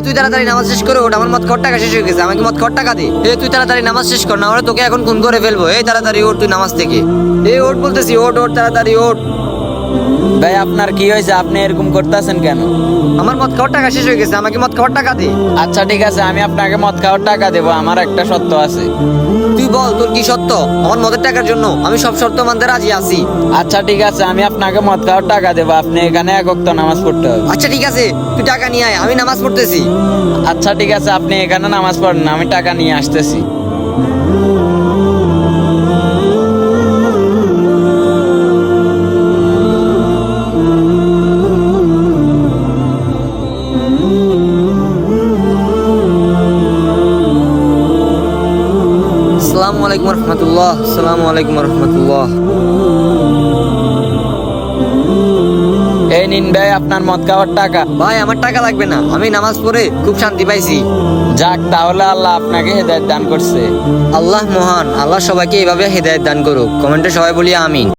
তুই তাড়াতাড়ি নামাজ শেষ করে ওঠ, আমার মদ খাওয়ার টাকা শেষ হয়ে গেছে, আমাকে মদ খাওয়ার টাকা দে। তুই তাড়াতাড়ি নামাজ শেষ কর, না হলে তোকে এখন খুন করে ফেলবো। তাড়াতাড়ি ওঠ তুই নামাজ থেকে। ওঠ বলতেছি, ওঠ ওঠ তাড়াতাড়ি ওঠ। ভাই আপনার কি হয়েছে, আপনি এরকম করতেছেন কেন? আমার মদ খাওয়ার টাকা শেষ হয়ে গেছে, আমাকে মদ খাওয়ার টাকা দে। আচ্ছা ঠিক আছে, আমি আপনাকে মদ খাওয়ার টাকা দেবো, আমার একটা শর্ত আছে। তুই বল তোর কি সত্য? আমার মদের টাকার জন্য আমি সব শর্ত মানতে রাজি আছি। আচ্ছা ঠিক আছে, আমি আপনাকে মদ খাওয়ার টাকা দেবো, আপনি এখানে এক ওয়াক্ত নামাজ পড়তে হবে। আচ্ছা ঠিক আছে, তুই টাকা নিয়ে আয়, আমি নামাজ পড়তেছি। আচ্ছা ঠিক আছে, আপনি এখানে নামাজ পড়েন, আমি টাকা নিয়ে আসতেছি। আসসালামু আলাইকুম রহমতুল্লাহ। আসসালামু আলাইকুম রহমতুল্লাহ। এই নিন ভাই আপনার মদ খাওয়ার টাকা। ভাই আমার টাকা লাগবে না, আমি নামাজ পড়ে খুব শান্তি পাইছি। যাক, তাহলে আল্লাহ আপনাকে হেদায়েত দান করছে। আল্লাহ মহান, আল্লাহ সবাইকে এইভাবে হেদায়েত দান করুক। কমেন্টে সবাই বলি আমিন।